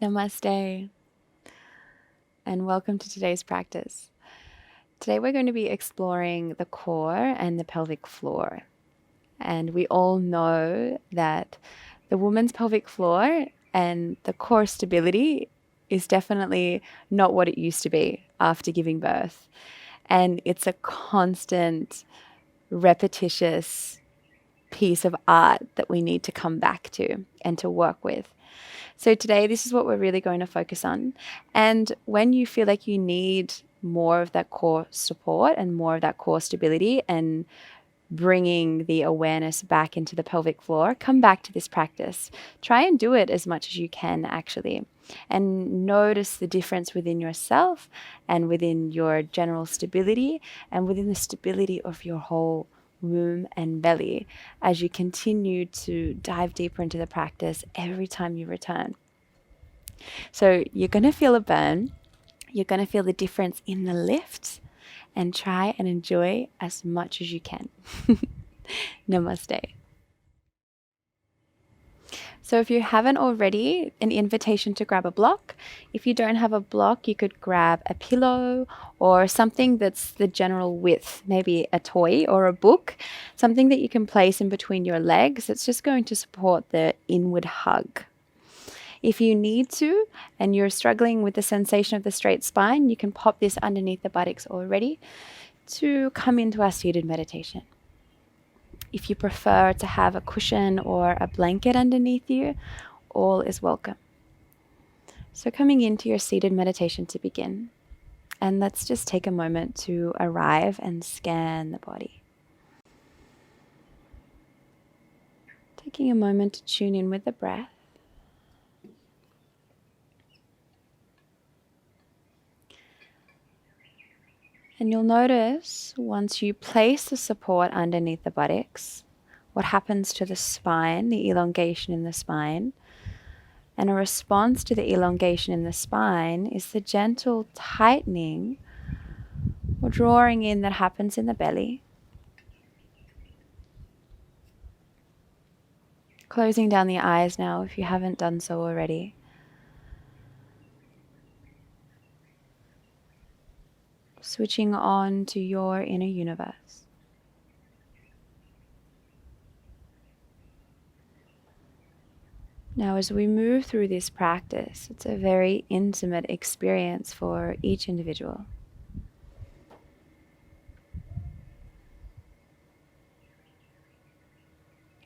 Namaste, and welcome to today's practice. Today we're going to be exploring the core and the pelvic floor. And we all know that the woman's pelvic floor and the core stability is definitely not what it used to be after giving birth. And it's a constant, repetitious piece of art that we need to come back to and to work with. So today, this is what we're really going to focus on. And when you feel like you need more of that core support and more of that core stability and bringing the awareness back into the pelvic floor, come back to this practice. Try and do it as much as you can, actually. And notice the difference within yourself and within your general stability and within the stability of your whole womb and belly as you continue to dive deeper into the practice every time you return. So you're going to feel a burn. You're going to feel the difference in the lift, and try and enjoy as much as you can. Namaste. So if you haven't already, an invitation to grab a block. If you don't have a block, you could grab a pillow or something that's the general width, maybe a toy or a book, something that you can place in between your legs. It's just going to support the inward hug. If you need to, and you're struggling with the sensation of the straight spine, you can pop this underneath the buttocks already to come into our seated meditation. If you prefer to have a cushion or a blanket underneath you, all is welcome. So coming into your seated meditation to begin, and let's just take a moment to arrive and scan the body. Taking a moment to tune in with the breath. And you'll notice once you place the support underneath the buttocks, what happens to the spine, the elongation in the spine. And a response to the elongation in the spine is the gentle tightening or drawing in that happens in the belly. Closing down the eyes now if you haven't done so already. Switching on to your inner universe. Now, as we move through this practice, it's a very intimate experience for each individual.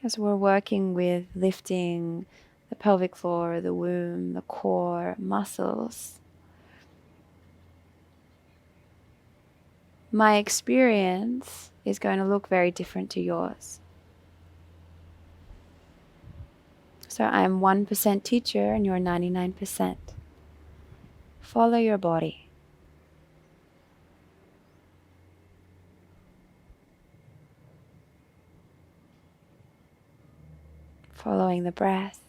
As we're working with lifting the pelvic floor, the womb, the core, muscles, my experience is going to look very different to yours. So I'm 1% teacher and you're 99%. Follow your body. Following the breath.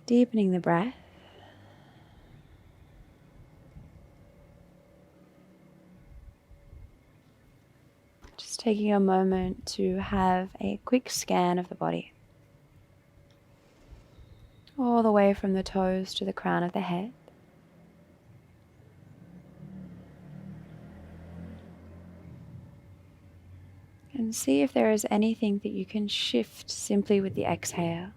Deepening the breath. Just taking a moment to have a quick scan of the body. All the way from the toes to the crown of the head. And see if there is anything that you can shift simply with the exhale.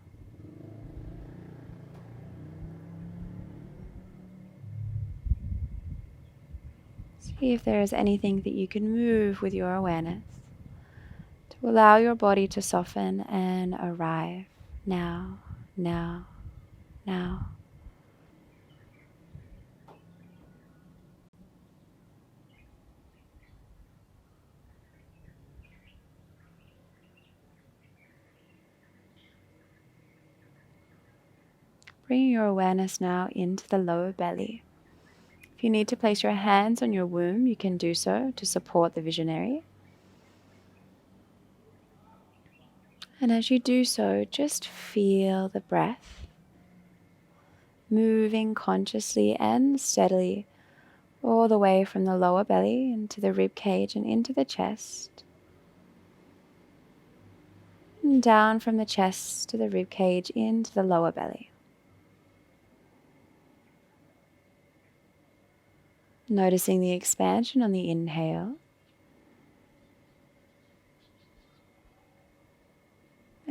See if there is anything that you can move with your awareness to allow your body to soften and arrive now, now, now. Bringing your awareness now into the lower belly. If you need to place your hands on your womb, you can do so to support the visionary. And as you do so, just feel the breath moving consciously and steadily all the way from the lower belly into the rib cage and into the chest. And down from the chest to the rib cage into the lower belly. Noticing the expansion on the inhale.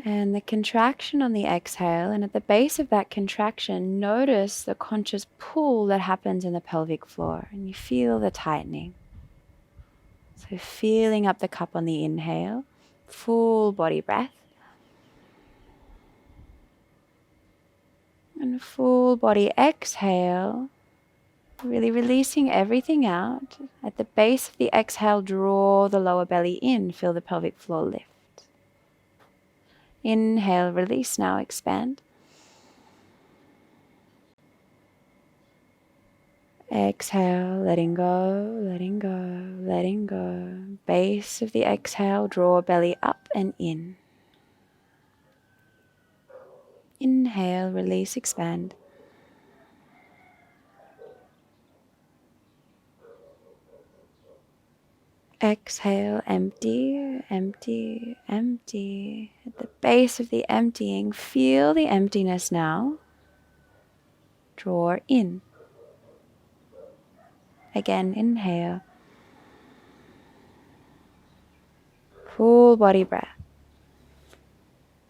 And the contraction on the exhale, and at the base of that contraction, notice the conscious pull that happens in the pelvic floor, and you feel the tightening. So feeling up the cup on the inhale, full body breath, and full body exhale, really releasing everything out. At the base of the exhale, draw the lower belly in, feel the pelvic floor lift. Inhale, release, now expand. Exhale, letting go, letting go, letting go. Base of the exhale, draw belly up and in. Inhale, release, expand. Exhale, empty, empty, empty. At the base of the emptying, feel the emptiness now. Draw in. Again, inhale. Full body breath.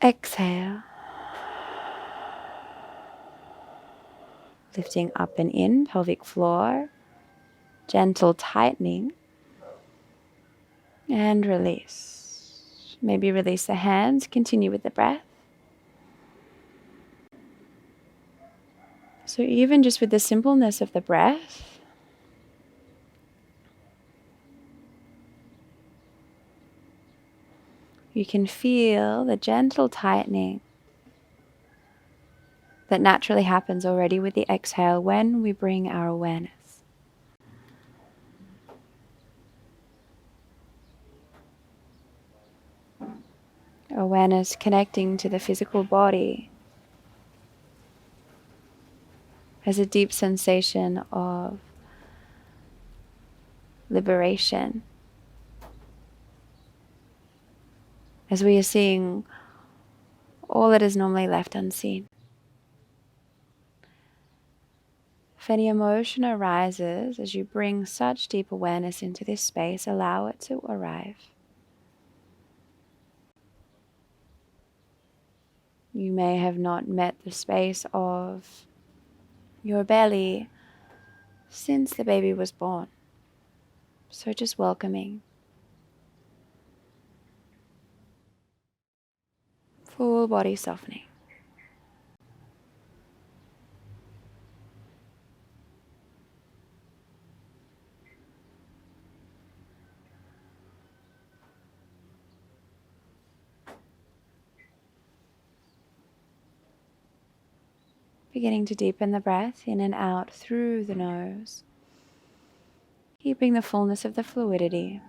Exhale. Lifting up and in, pelvic floor. Gentle tightening. And release. Maybe release the hands, continue with the breath. So even just with the simpleness of the breath, you can feel the gentle tightening that naturally happens already with the exhale when we bring our awareness. Awareness connecting to the physical body as a deep sensation of liberation. As we are seeing all that is normally left unseen. If any emotion arises as you bring such deep awareness into this space, allow it to arrive. You may have not met the space of your belly since the baby was born. So just welcoming. Full body softening. Beginning to deepen the breath in and out through the nose. Keeping the fullness of the fluidity.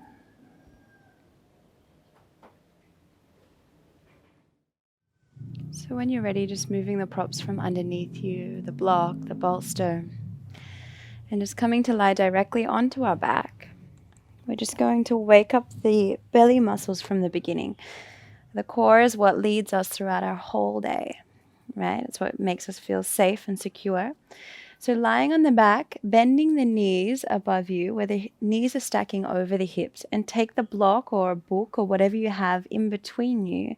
So when you're ready, just moving the props from underneath you, the block, the bolster, and just coming to lie directly onto our back. We're just going to wake up the belly muscles from the beginning. The core is what leads us throughout our whole day, right? It's what makes us feel safe and secure. So lying on the back, bending the knees above you, where the knees are stacking over the hips, and take the block or a book or whatever you have in between you,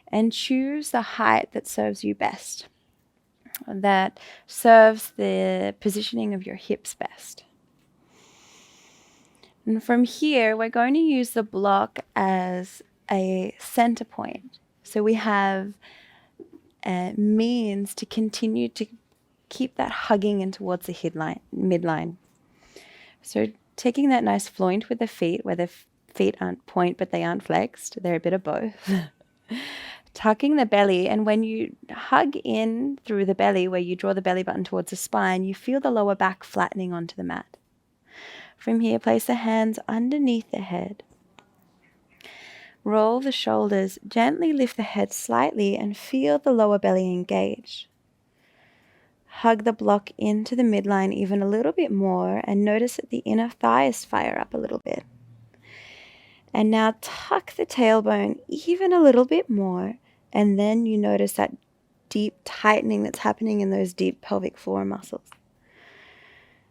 and choose the height that serves you best, that serves the positioning of your hips best. And from here, we're going to use the block as a center point. So we have means to continue to keep that hugging in towards the midline. So taking that nice floint with the feet, where the feet aren't point but they aren't flexed, they're a bit of both. Tucking the belly, and when you hug in through the belly, where you draw the belly button towards the spine, you feel the lower back flattening onto the mat. From here, place the hands underneath the head. Roll the shoulders, gently lift the head slightly and feel the lower belly engage. Hug the block into the midline even a little bit more and notice that the inner thighs fire up a little bit. And now tuck the tailbone even a little bit more, and then you notice that deep tightening that's happening in those deep pelvic floor muscles.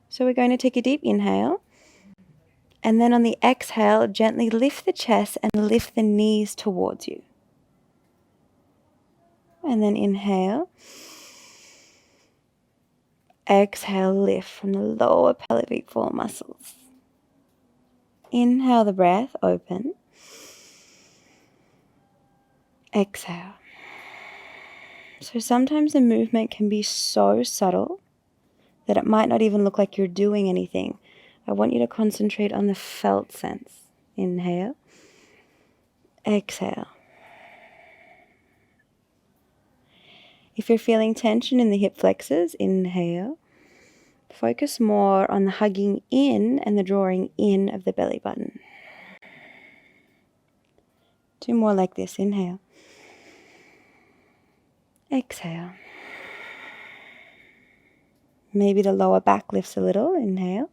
So we're going to take a deep inhale, and then on the exhale, gently lift the chest and lift the knees towards you. And then inhale. Exhale, lift from the lower pelvic floor muscles. Inhale the breath, open. Exhale. So sometimes the movement can be so subtle that it might not even look like you're doing anything. I want you to concentrate on the felt sense. Inhale. Exhale. If you're feeling tension in the hip flexors, inhale. Focus more on the hugging in and the drawing in of the belly button. 2 more like this. Inhale. Exhale. Maybe the lower back lifts a little. Inhale.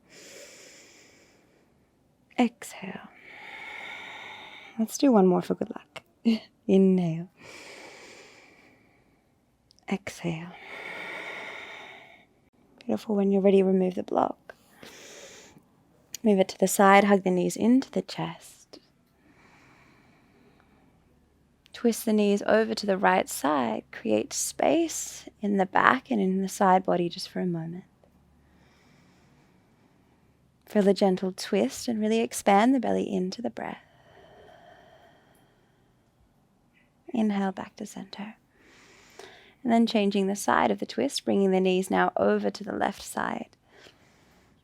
Exhale. Let's do 1 more for good luck. Inhale. Exhale. Beautiful. When you're ready, remove the block. Move it to the side. Hug the knees into the chest. Twist the knees over to the right side. Create space in the back and in the side body just for a moment. Feel a gentle twist and really expand the belly into the breath. Inhale back to center. And then changing the side of the twist, bringing the knees now over to the left side.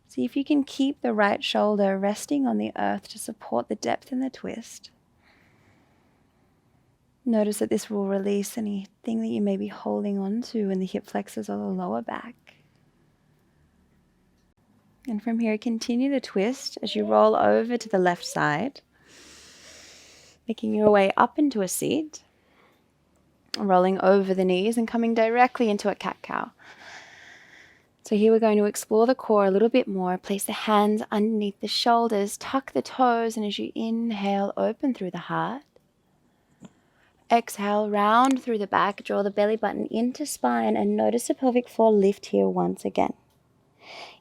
See if you can keep the right shoulder resting on the earth to support the depth in the twist. Notice that this will release anything that you may be holding on to in the hip flexors or the lower back. And from here, continue the twist as you roll over to the left side, making your way up into a seat, rolling over the knees and coming directly into a cat-cow. So here we're going to explore the core a little bit more. Place the hands underneath the shoulders, tuck the toes, and as you inhale, open through the heart. Exhale, round through the back, draw the belly button into spine, and notice the pelvic floor lift here once again.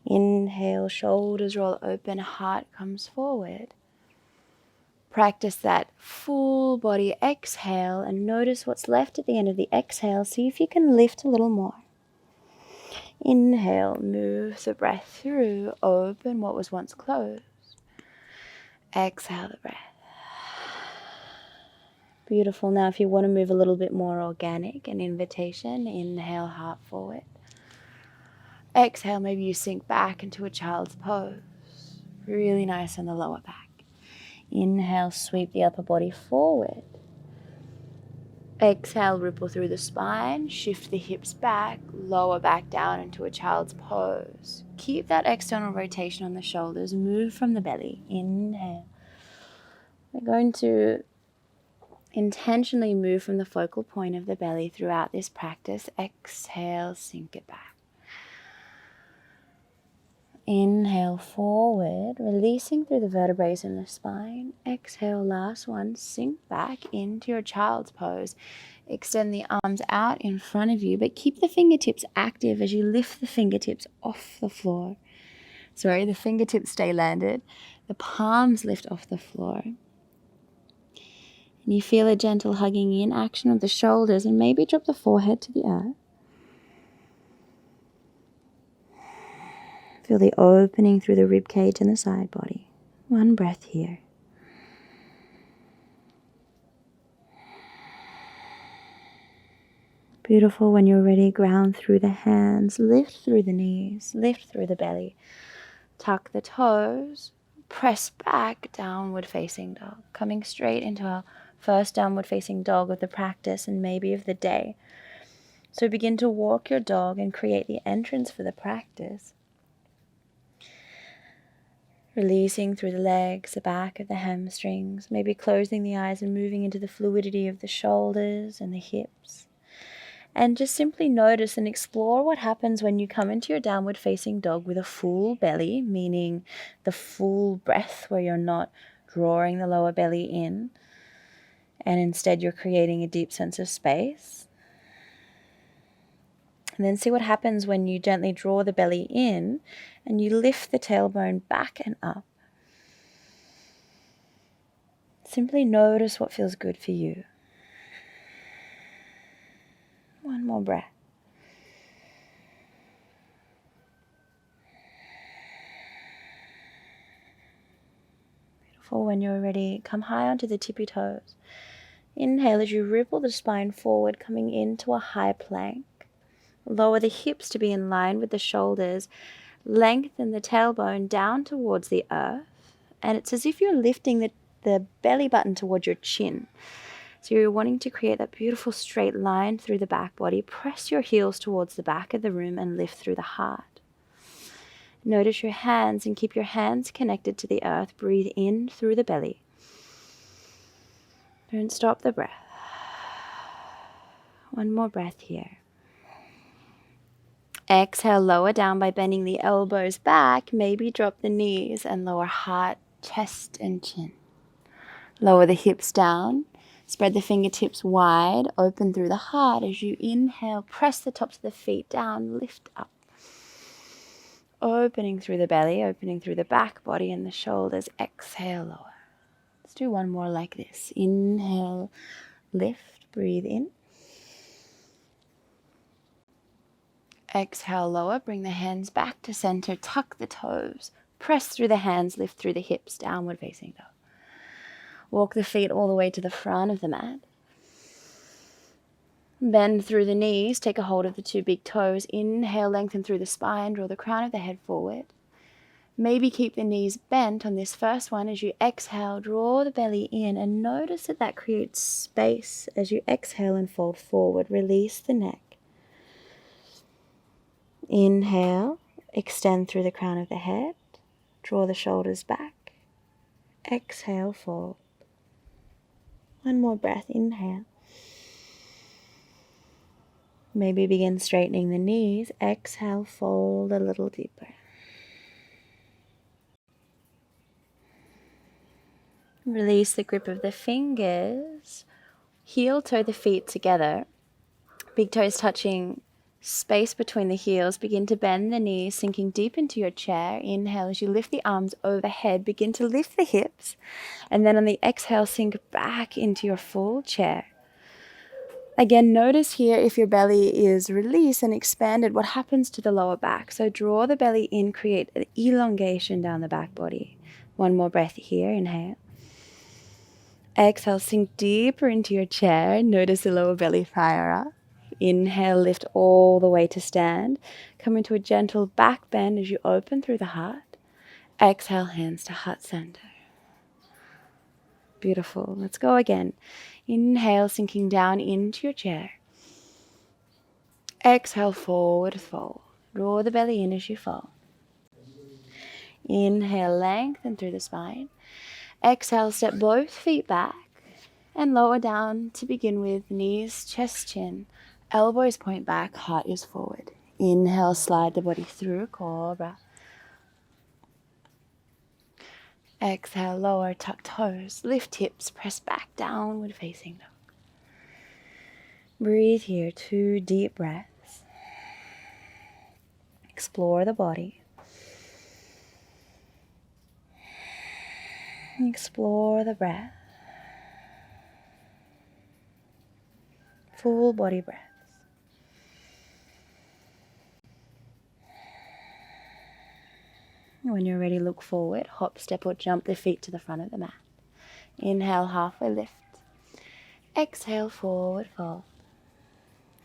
Inhale, shoulders roll open, heart comes forward. Practice that full body exhale and notice what's left at the end of the exhale. See if you can lift a little more. Inhale, move the breath through, open what was once closed. Exhale the breath. Beautiful. Now if you want to move a little bit more organic, an invitation, inhale, heart forward. Exhale, maybe you sink back into a child's pose. Really nice on the lower back. Inhale, sweep the upper body forward. Exhale, ripple through the spine, shift the hips back, lower back down into a child's pose. Keep that external rotation on the shoulders, move from the belly. Inhale. We're going to intentionally move from the focal point of the belly throughout this practice. Exhale, sink it back. Inhale forward, releasing through the vertebrae in the spine. Exhale, last one, sink back into your child's pose. Extend the arms out in front of you, but keep the fingertips active as you lift the fingertips off the floor. The fingertips stay landed. The palms lift off the floor. And you feel a gentle hugging in action of the shoulders and maybe drop the forehead to the earth. Feel the opening through the rib cage and the side body. 1 breath here. Beautiful. When you're ready, ground through the hands, lift through the knees, lift through the belly. Tuck the toes, press back, downward facing dog. Coming straight into our first downward facing dog of the practice and maybe of the day. So begin to walk your dog and create the entrance for the practice. Releasing through the legs, the back of the hamstrings, maybe closing the eyes and moving into the fluidity of the shoulders and the hips. And just simply notice and explore what happens when you come into your downward facing dog with a full belly, meaning the full breath where you're not drawing the lower belly in, and instead you're creating a deep sense of space. And then see what happens when you gently draw the belly in and you lift the tailbone back and up. Simply notice what feels good for you. One more breath. Beautiful. When you're ready, come high onto the tippy toes. Inhale as you ripple the spine forward, coming into a high plank. Lower the hips to be in line with the shoulders. Lengthen the tailbone down towards the earth. And it's as if you're lifting the belly button towards your chin. So you're wanting to create that beautiful straight line through the back body. Press your heels towards the back of the room and lift through the heart. Notice your hands and keep your hands connected to the earth. Breathe in through the belly. Don't stop the breath. One more breath here. Exhale, lower down by bending the elbows back. Maybe drop the knees and lower heart, chest, and chin. Lower the hips down. Spread the fingertips wide. Open through the heart as you inhale. Press the tops of the feet down. Lift up. Opening through the belly, opening through the back body and the shoulders. Exhale, lower. Let's do one more like this. Inhale, lift, breathe in. Exhale, lower. Bring the hands back to center. Tuck the toes. Press through the hands, lift through the hips. Downward facing dog. Walk the feet all the way to the front of the mat. Bend through the knees. Take a hold of the two big toes. Inhale, lengthen through the spine. Draw the crown of the head forward. Maybe keep the knees bent on this first one. As you exhale, draw the belly in and notice that creates space as you exhale and fold forward. Release the neck. Inhale, extend through the crown of the head. Draw the shoulders back. Exhale, fold. One more breath. Inhale. Maybe begin straightening the knees. Exhale, fold a little deeper. Release the grip of the fingers. Heel toe the feet together. Big toes touching space between the heels. Begin to bend the knees, sinking deep into your chair. Inhale as you lift the arms overhead. Begin to lift the hips. And then on the exhale, sink back into your full chair. Again, notice here if your belly is released and expanded, what happens to the lower back. So draw the belly in, create an elongation down the back body. One more breath here. Inhale. Exhale, sink deeper into your chair. Notice the lower belly fire up. Inhale, lift all the way to stand. Come into a gentle back bend as you open through the heart. Exhale, hands to heart center. Beautiful. Let's go again. Inhale, sinking down into your chair. Exhale, forward fold. Draw the belly in as you fold. Inhale, lengthen through the spine. Exhale, step both feet back and lower down to begin with. Knees, chest, chin. Elbows point back, heart is forward. Inhale, slide the body through, cobra. Exhale, lower, tuck toes, lift hips, press back, downward facing dog. Breathe here, 2 deep breaths. Explore the body. Explore the breath. Full body breaths. When you're ready, look forward. Hop, step, or jump the feet to the front of the mat. Inhale, halfway lift. Exhale, forward fold.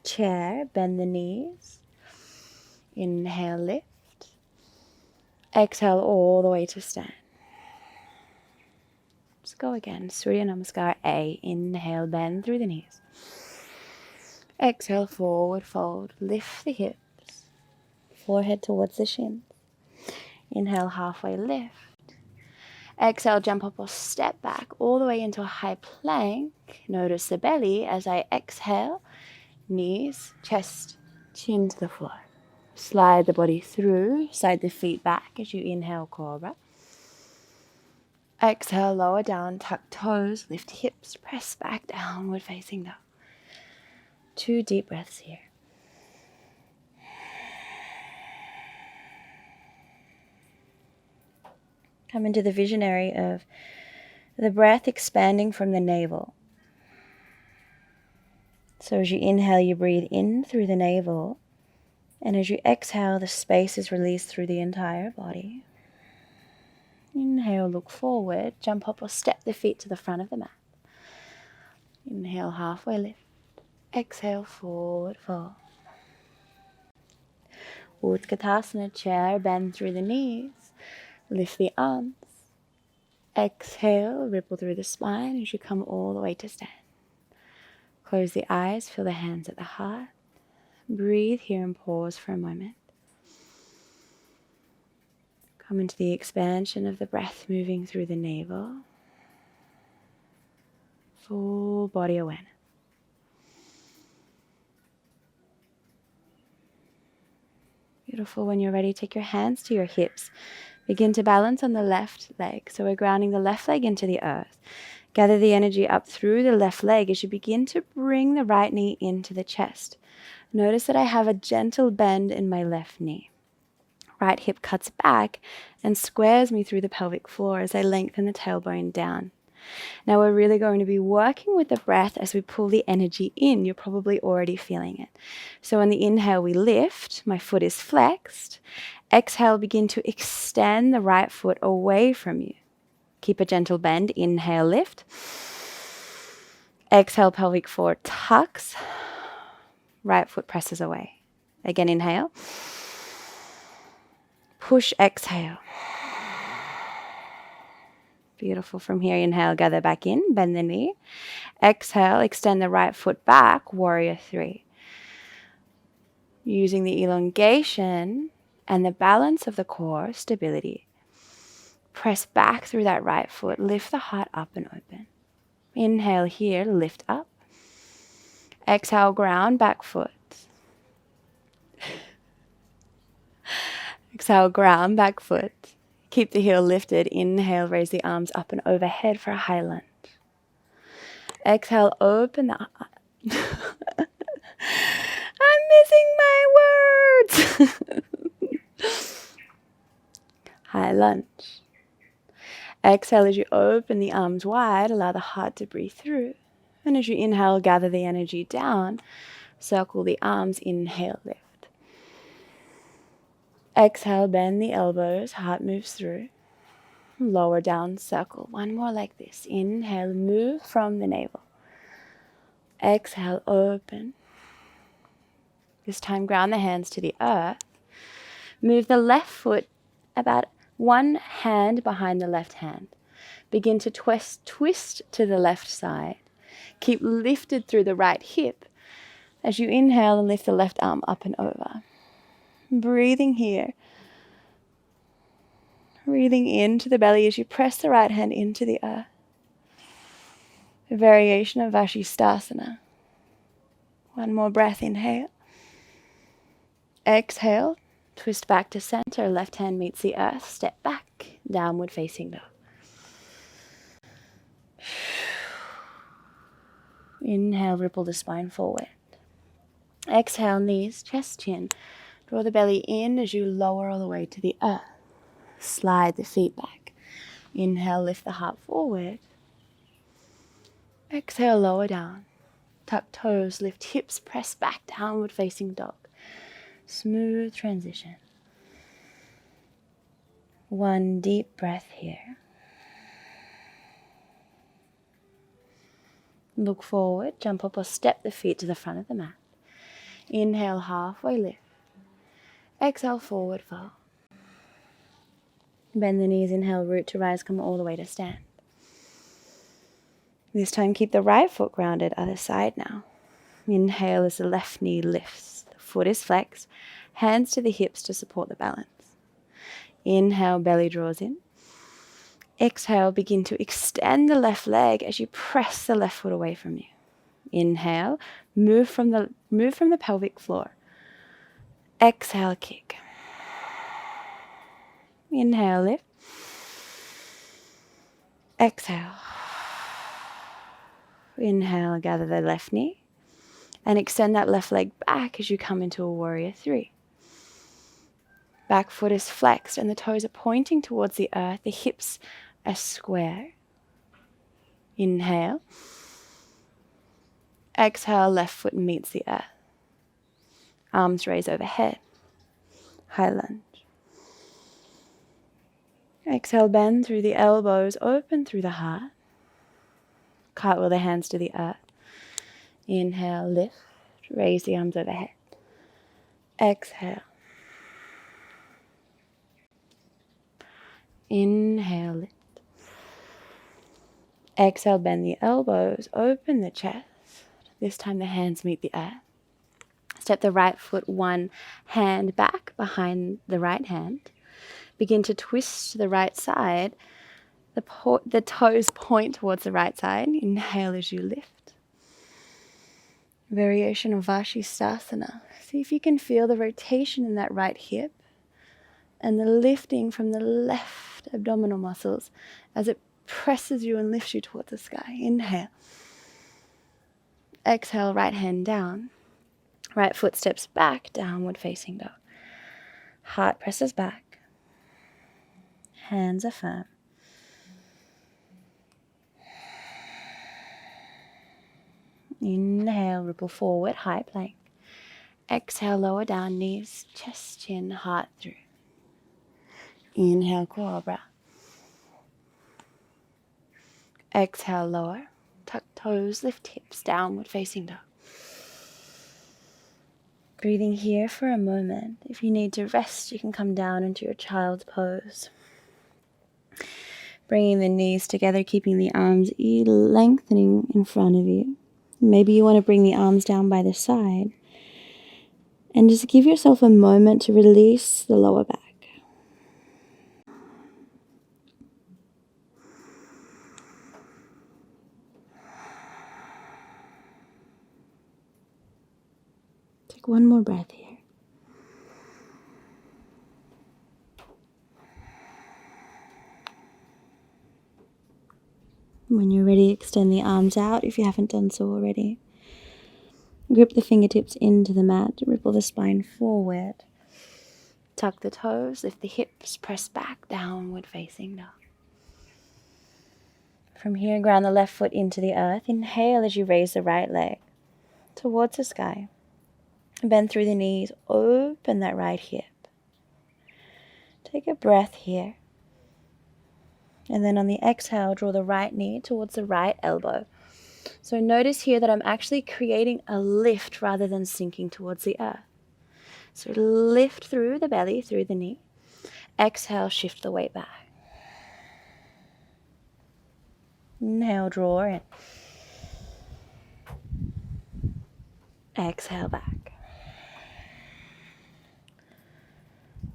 Chair, bend the knees. Inhale, lift. Exhale all the way to stand. Let's go again. Surya Namaskar A. Inhale, bend through the knees. Exhale, forward fold. Lift the hips. Forehead towards the shins. Inhale, halfway lift. Exhale, jump up or step back all the way into a high plank. Notice the belly as I exhale. Knees, chest, chin to the floor. Slide the body through. Slide the feet back as you inhale, cobra. Exhale, lower down, tuck toes, lift hips, press back, downward facing dog. 2 deep breaths here. Come into the visionary of the breath expanding from the navel. So as you inhale, you breathe in through the navel. And as you exhale, the space is released through the entire body. Inhale, look forward, jump up or step the feet to the front of the mat. Inhale, halfway lift. Exhale, forward fold. Utkatasana, chair, bend through the knees. Lift the arms. Exhale, ripple through the spine as you come all the way to stand. Close the eyes, feel the hands at the heart. Breathe here and pause for a moment. Come into the expansion of the breath moving through the navel. Full body awareness. Beautiful. When you're ready, take your hands to your hips. Begin to balance on the left leg. So we're grounding the left leg into the earth. Gather the energy up through the left leg as you begin to bring the right knee into the chest. Notice that I have a gentle bend in my left knee. Right hip cuts back and squares me through the pelvic floor as I lengthen the tailbone down. Now we're really going to be working with the breath as we pull the energy in. You're probably already feeling it. So on the inhale, we lift. My foot is flexed. Exhale, begin to extend the right foot away from you. Keep a gentle bend. Inhale, lift. Exhale, pelvic floor tucks. Right foot presses away. Again, inhale. Push, exhale. Beautiful. From here, inhale, gather back in, bend the knee. Exhale, extend the right foot back, warrior 3. Using the elongation and the balance of the core, stability. Press back through that right foot, lift the heart up and open. Inhale here, lift up. Exhale, ground, back foot. Exhale, ground, back foot. Keep the heel lifted. Inhale, raise the arms up and overhead for a high lunge. Exhale, open the I'm missing my words. High lunge. Exhale as you open the arms wide, allow the heart to breathe through. And as you inhale, gather the energy down, circle the arms, inhale, lift. Exhale, bend the elbows, heart moves through. Lower down, circle. One more like this. Inhale, move from the navel. Exhale, open. This time, ground the hands to the earth. Move the left foot about one hand behind the left hand. Begin to twist to the left side. Keep lifted through the right hip as you inhale and lift the left arm up and over. Breathing here. Breathing into the belly as you press the right hand into the earth. A variation of Vashisthasana. One more breath, inhale. Exhale, twist back to center, left hand meets the earth, step back, downward facing dog. Inhale, ripple the spine forward. Exhale, knees, chest, chin. Draw the belly in as you lower all the way to the earth. Slide the feet back. Inhale, lift the heart forward. Exhale, lower down. Tuck toes, lift hips, press back, downward facing dog. Smooth transition. One deep breath here. Look forward, jump up or step the feet to the front of the mat. Inhale, halfway lift. Exhale, forward fold. Bend the knees, inhale, root to rise, come all the way to stand. This time, keep the right foot grounded, other side now. Inhale as the left knee lifts. The foot is flexed. Hands to the hips to support the balance. Inhale, belly draws in. Exhale, begin to extend the left leg as you press the left foot away from you. Inhale, move from the pelvic floor. Exhale, kick. Inhale, lift. Exhale. Inhale, gather the left knee and extend that left leg back as you come into a warrior three. Back foot is flexed and the toes are pointing towards the earth. The hips are square. Inhale. Exhale, left foot meets the earth. Arms raise overhead. High lunge. Exhale, bend through the elbows, open through the heart. Cartwheel the hands to the earth. Inhale, lift, raise the arms overhead. Exhale. Inhale, lift. Exhale, bend the elbows, open the chest. This time the hands meet the earth. Step the right foot one hand back behind the right hand. Begin to twist to the right side. The toes point towards the right side. Inhale as you lift. Variation of Vashisthasana. See if you can feel the rotation in that right hip and the lifting from the left abdominal muscles as it presses you and lifts you towards the sky. Inhale. Exhale, right hand down. Right foot steps back, downward facing dog. Heart presses back. Hands are firm. Inhale, ripple forward, high plank. Exhale, lower down, knees, chest, chin, heart through. Inhale, cobra. Exhale, lower. Tuck toes, lift hips, downward facing dog. Breathing here for a moment. If you need to rest, you can come down into your child's pose. Bringing the knees together, keeping the arms lengthening in front of you. Maybe you want to bring the arms down by the side. And just give yourself a moment to release the lower back. Take one more breath here. When you're ready, extend the arms out if you haven't done so already. Grip the fingertips into the mat, ripple the spine forward. Tuck the toes, lift the hips, press back, downward facing dog. From here, ground the left foot into the earth. Inhale as you raise the right leg towards the sky. Bend through the knees, open that right hip. Take a breath here. And then on the exhale, draw the right knee towards the right elbow. So notice here that I'm actually creating a lift rather than sinking towards the earth. So lift through the belly, through the knee. Exhale, shift the weight back. Inhale, draw in. Exhale back.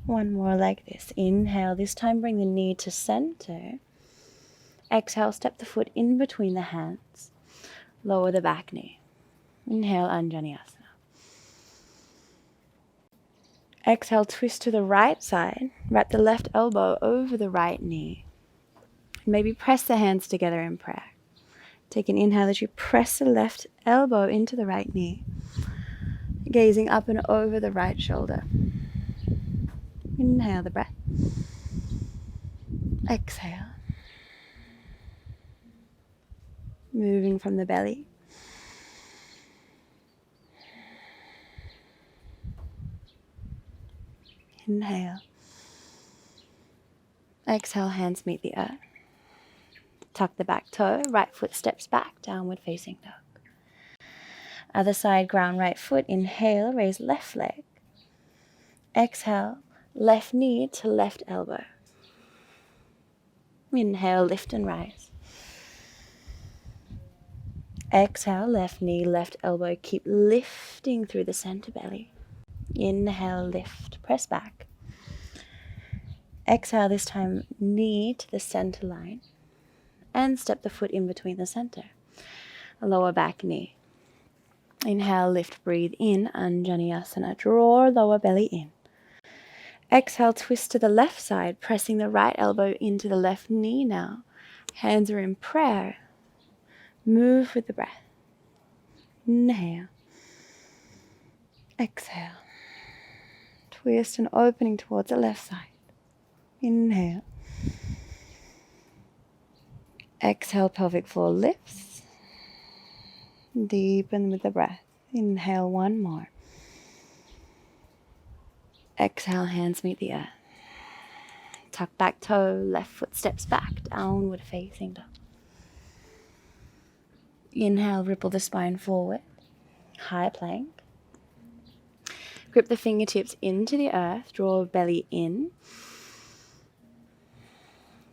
One more like this. Inhale, this time bring the knee to center. Exhale, step the foot in between the hands. Lower the back knee. Inhale, Anjani Asana. Exhale, twist to the right side. Wrap the left elbow over the right knee. Maybe press the hands together in prayer. Take an inhale as you press the left elbow into the right knee. Gazing up and over the right shoulder. Inhale the breath. Exhale. Moving from the belly. Inhale. Exhale, hands meet the earth. Tuck the back toe, right foot steps back, downward facing dog. Other side, ground right foot. Inhale, raise left leg. Exhale, left knee to left elbow. Inhale, lift and rise. Exhale, left knee, left elbow. Keep lifting through the center belly. Inhale, lift, press back. Exhale, this time knee to the center line. And step the foot in between the center. A lower back knee. Inhale, lift, breathe in, Anjani Asana. Draw lower belly in. Exhale, twist to the left side, pressing the right elbow into the left knee now. Hands are in prayer. Move with the breath. Inhale. Exhale. Twist and opening towards the left side. Inhale. Exhale, pelvic floor lifts. Deepen with the breath. Inhale, one more. Exhale, hands meet the earth. Tuck back toe, left foot steps back, downward facing dog. Inhale, ripple the spine forward. High plank. Grip the fingertips into the earth, draw belly in.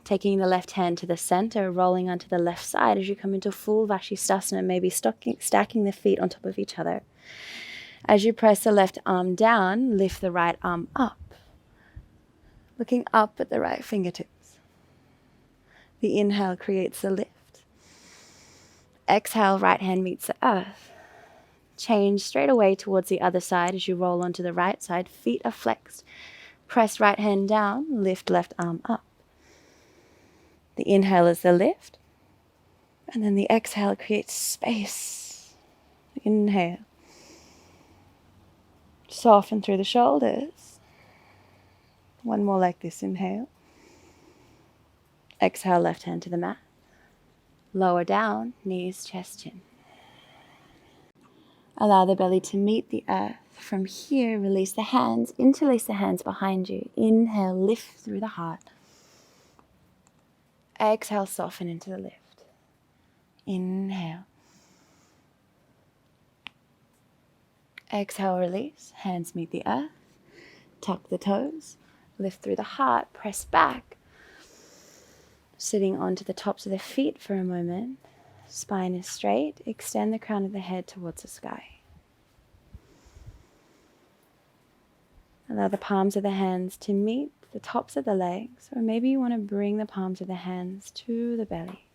Taking the left hand to the center, rolling onto the left side as you come into full Vashisthasana, maybe stacking the feet on top of each other. As you press the left arm down, lift the right arm up, looking up at the right fingertips. The inhale creates the lift. Exhale, right hand meets the earth. Change straight away towards the other side as you roll onto the right side. Feet are flexed. Press right hand down, lift left arm up. The inhale is the lift. And then the exhale creates space. Inhale. Soften through the shoulders. One more like this. Inhale. Exhale, left hand to the mat. Lower down, knees, chest, chin. Allow the belly to meet the earth. From here, release the hands, interlace the hands behind you. Inhale, lift through the heart. Exhale, soften into the lift. Inhale. Exhale, release. Hands meet the earth. Tuck the toes. Lift through the heart. Press back. Sitting onto the tops of the feet for a moment. Spine is straight. Extend the crown of the head towards the sky. Allow the palms of the hands to meet the tops of the legs, or maybe you want to bring the palms of the hands to the belly.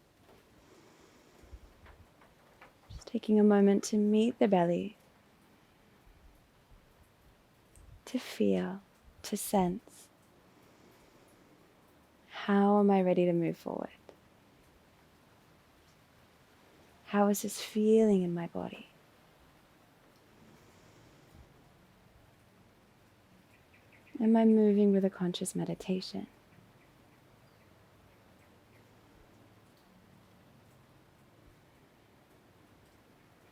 Just taking a moment to meet the belly, to feel, to sense. How am I ready to move forward? How is this feeling in my body? Am I moving with a conscious meditation?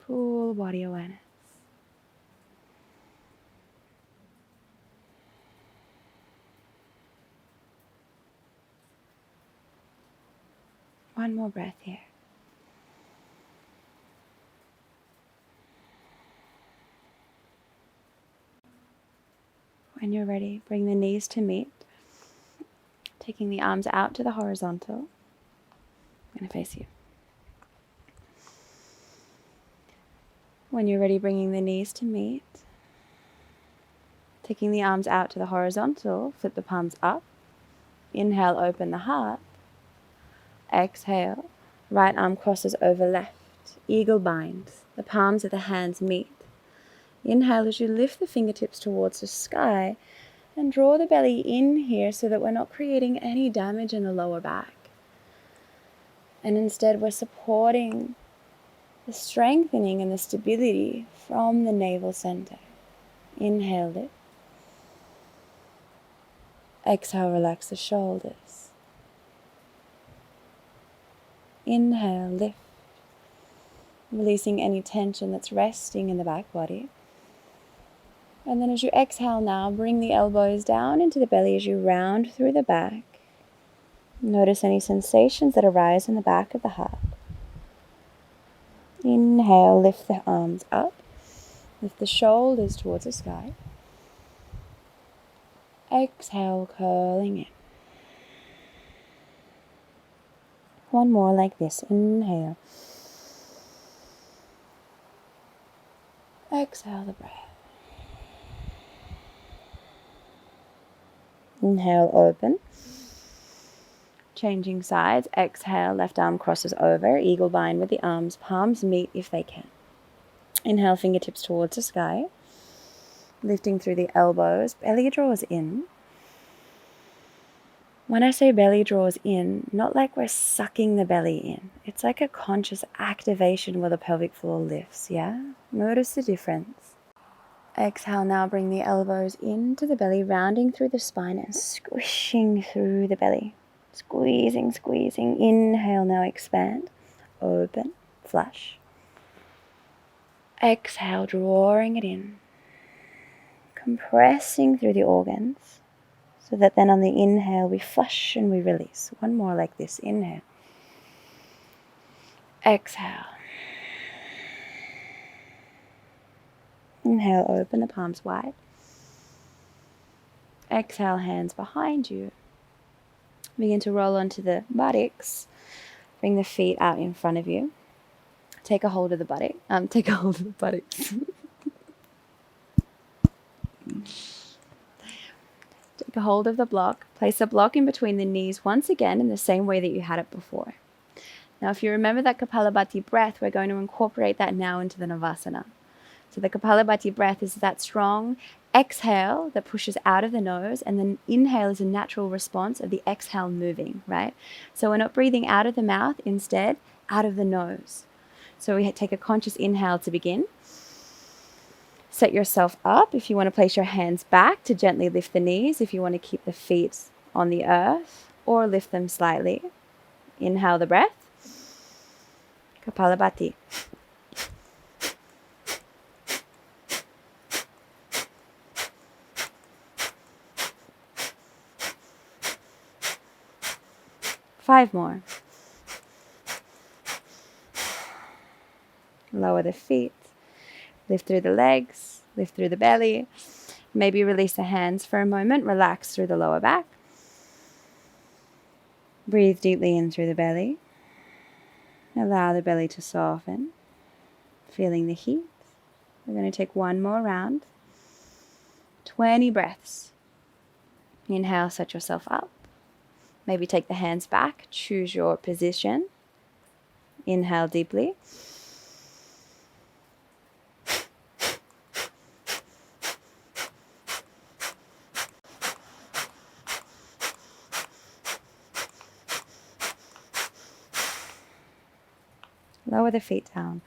Full body awareness. One more breath here. When you're ready, bring the knees to meet, taking the arms out to the horizontal. I'm going to face you. When you're ready, bringing the knees to meet, taking the arms out to the horizontal, flip the palms up. Inhale, open the heart. Exhale, right arm crosses over left. Eagle bind. The palms of the hands meet. Inhale as you lift the fingertips towards the sky and draw the belly in here so that we're not creating any damage in the lower back. And instead we're supporting the strengthening and the stability from the navel center. Inhale, lift. Exhale, relax the shoulders. Inhale, lift. Releasing any tension that's resting in the back body. And then as you exhale now, bring the elbows down into the belly as you round through the back. Notice any sensations that arise in the back of the heart. Inhale, lift the arms up. Lift the shoulders towards the sky. Exhale, curling in. One more like this. Inhale. Exhale the breath. Inhale, open. Changing sides. Exhale, left arm crosses over. Eagle bind with the arms. Palms meet if they can. Inhale, fingertips towards the sky. Lifting through the elbows. Belly draws in. When I say belly draws in, not like we're sucking the belly in. It's like a conscious activation where the pelvic floor lifts, yeah? Notice the difference. Exhale, now bring the elbows into the belly, rounding through the spine and squishing through the belly. Squeezing, squeezing. Inhale, now expand. Open, flush. Exhale, drawing it in. Compressing through the organs, so that then on the inhale we flush and we release. One more like this. Inhale. Exhale. Inhale, open the palms wide. Exhale, hands behind you. Begin to roll onto the buttocks. Bring the feet out in front of you. Take a hold of the buttocks. Take a hold of the buttocks. Take a hold of the block. Place a block in between the knees once again in the same way that you had it before. Now, if you remember that Kapalabhati breath, we're going to incorporate that now into the Navasana. So the Kapalabhati breath is that strong exhale that pushes out of the nose, and then inhale is a natural response of the exhale moving, right? So we're not breathing out of the mouth, instead out of the nose. So we take a conscious inhale to begin. Set yourself up. If you want to place your hands back to gently lift the knees, if you want to keep the feet on the earth or lift them slightly. Inhale the breath. Kapalabhati. Five more. Lower the feet. Lift through the legs. Lift through the belly. Maybe release the hands for a moment. Relax through the lower back. Breathe deeply in through the belly. Allow the belly to soften. Feeling the heat. We're going to take one more round. 20 breaths. Inhale, set yourself up. Maybe take the hands back. Choose your position. Inhale deeply. Lower the feet down.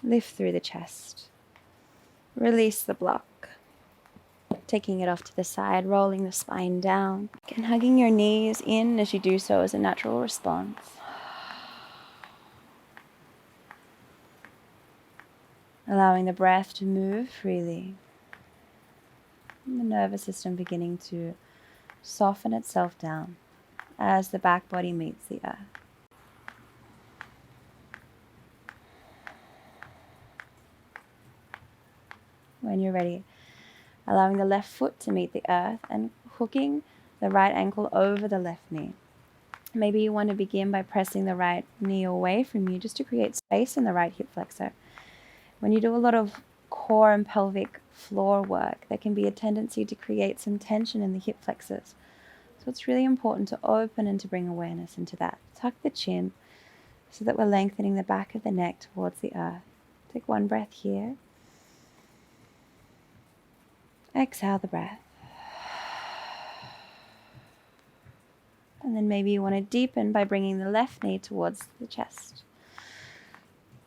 Lift through the chest. Release the block. Taking it off to the side, rolling the spine down. And hugging your knees in as you do so as a natural response. Allowing the breath to move freely. And the nervous system beginning to soften itself down as the back body meets the earth. When you're ready, allowing the left foot to meet the earth and hooking the right ankle over the left knee. Maybe you want to begin by pressing the right knee away from you just to create space in the right hip flexor. When you do a lot of core and pelvic floor work, there can be a tendency to create some tension in the hip flexors. So it's really important to open and to bring awareness into that. Tuck the chin so that we're lengthening the back of the neck towards the earth. Take one breath here. Exhale the breath. And then maybe you want to deepen by bringing the left knee towards the chest.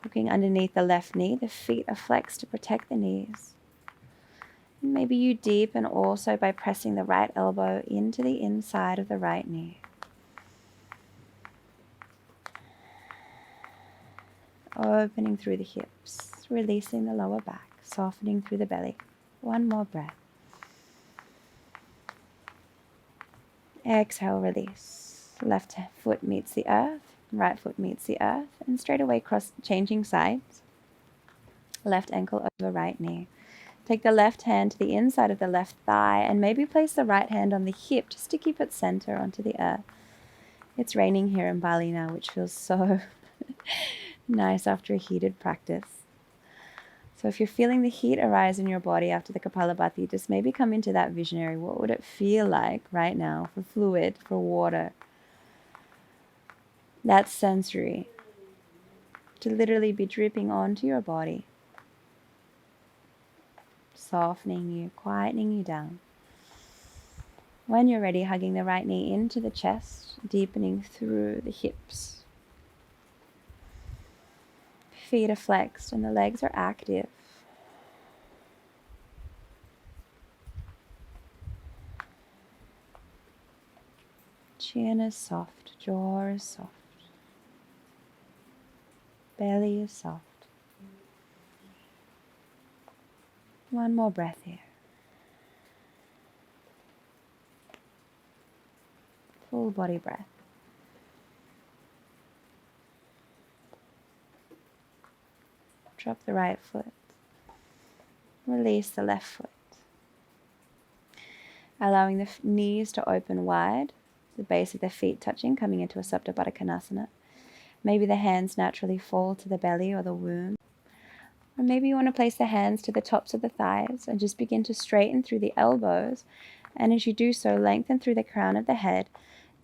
Looking underneath the left knee, the feet are flexed to protect the knees. And maybe you deepen also by pressing the right elbow into the inside of the right knee. Opening through the hips, releasing the lower back, softening through the belly. One more breath. Exhale, release. Left foot meets the earth, right foot meets the earth, and straight away changing sides. Left ankle over right knee. Take the left hand to the inside of the left thigh and maybe place the right hand on the hip just to keep it center onto the earth. It's raining here in Bali now, which feels so nice after a heated practice. So if you're feeling the heat arise in your body after the Kapalabhati, just maybe come into that visionary. What would it feel like right now for fluid, for water? That's sensory. To literally be dripping onto your body. Softening you, quietening you down. When you're ready, hugging the right knee into the chest, deepening through the hips. Feet are flexed and the legs are active. Chin is soft, jaw is soft, belly is soft. One more breath here. Full body breath. Drop the right foot. Release the left foot. Allowing the knees to open wide, the base of the feet touching, coming into a Supta Baddha Konasana. Maybe the hands naturally fall to the belly or the womb. Or maybe you want to place the hands to the tops of the thighs and just begin to straighten through the elbows. And as you do so, lengthen through the crown of the head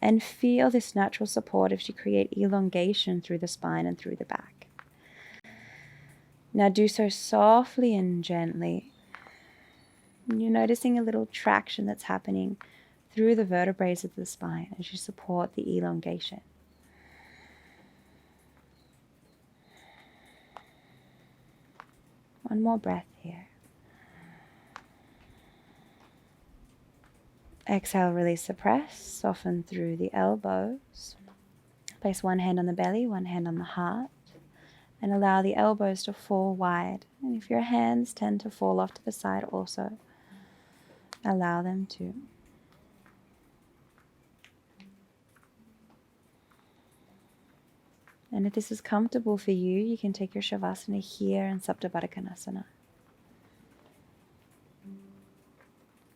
and feel this natural support as you create elongation through the spine and through the back. Now do so softly and gently. And you're noticing a little traction that's happening through the vertebrae of the spine as you support the elongation. One more breath here. Exhale, release the press, soften through the elbows. Place one hand on the belly, one hand on the heart, and allow the elbows to fall wide. And if your hands tend to fall off to the side also, allow them to. And if this is comfortable for you, you can take your Shavasana here in Supta Baddha Konasana.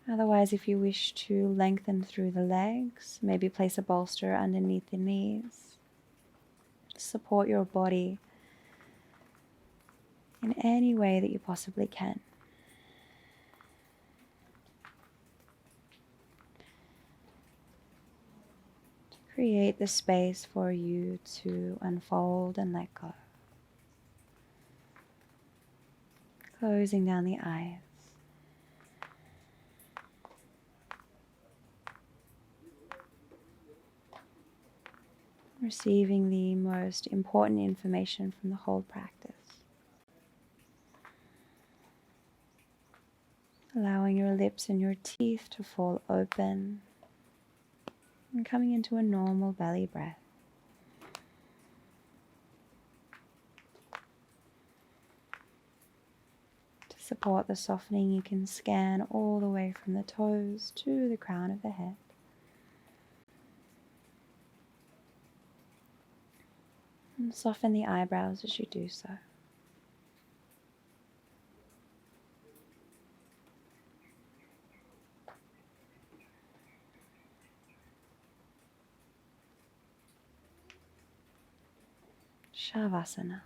Otherwise, if you wish to lengthen through the legs, maybe place a bolster underneath the knees. Support your body in any way that you possibly can. To create the space for you to unfold and let go. Closing down the eyes. Receiving the most important information from the whole practice. Allowing your lips and your teeth to fall open and coming into a normal belly breath. To support the softening, you can scan all the way from the toes to the crown of the head. And soften the eyebrows as you do so. Savasana.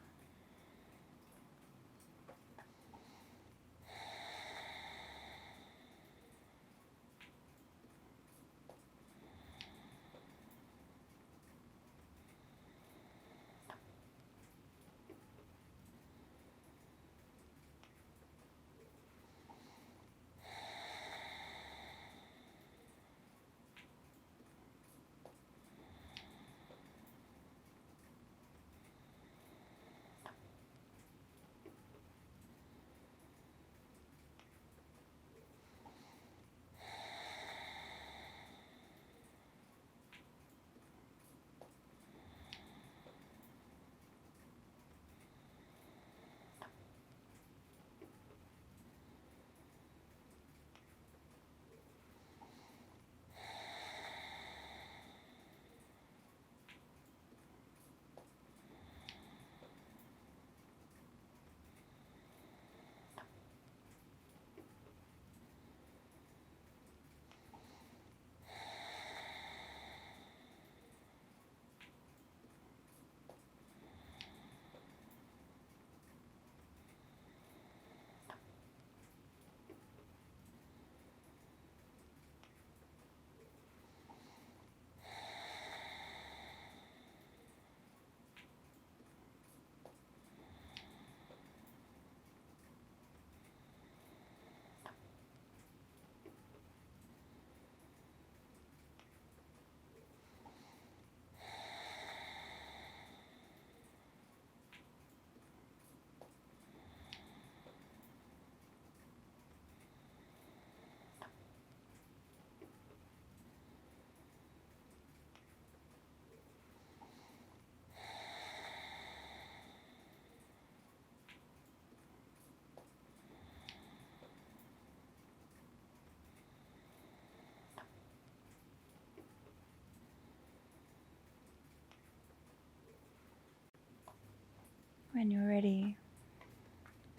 When you're ready,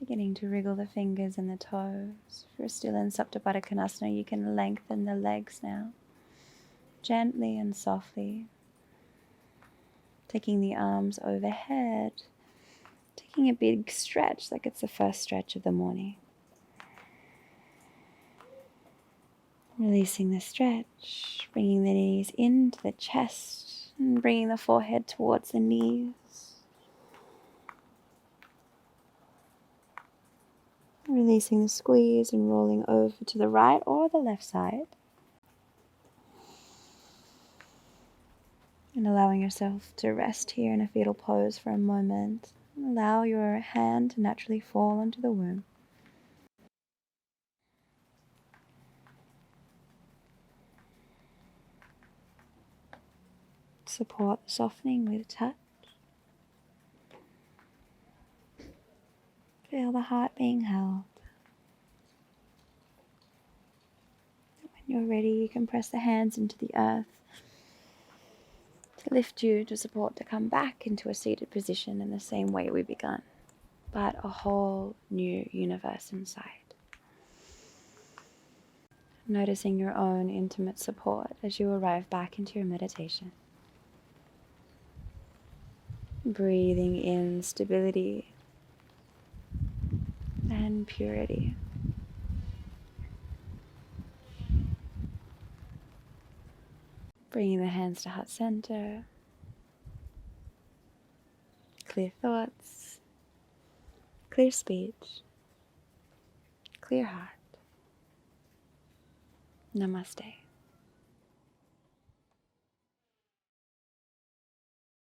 beginning to wriggle the fingers and the toes. If you're still in Supta Baddha Konasana, you can lengthen the legs now, gently and softly. Taking the arms overhead, taking a big stretch like it's the first stretch of the morning. Releasing the stretch, bringing the knees into the chest and bringing the forehead towards the knees. Releasing the squeeze and rolling over to the right or the left side. And allowing yourself to rest here in a fetal pose for a moment. Allow your hand to naturally fall onto the womb. Support the softening with touch. Feel the heart being held. When you're ready, you can press the hands into the earth to lift you, to support to come back into a seated position in the same way we began, but a whole new universe inside. Noticing your own intimate support as you arrive back into your meditation. Breathing in stability and purity. Bringing the hands to heart center. Clear thoughts, clear speech, clear heart. Namaste.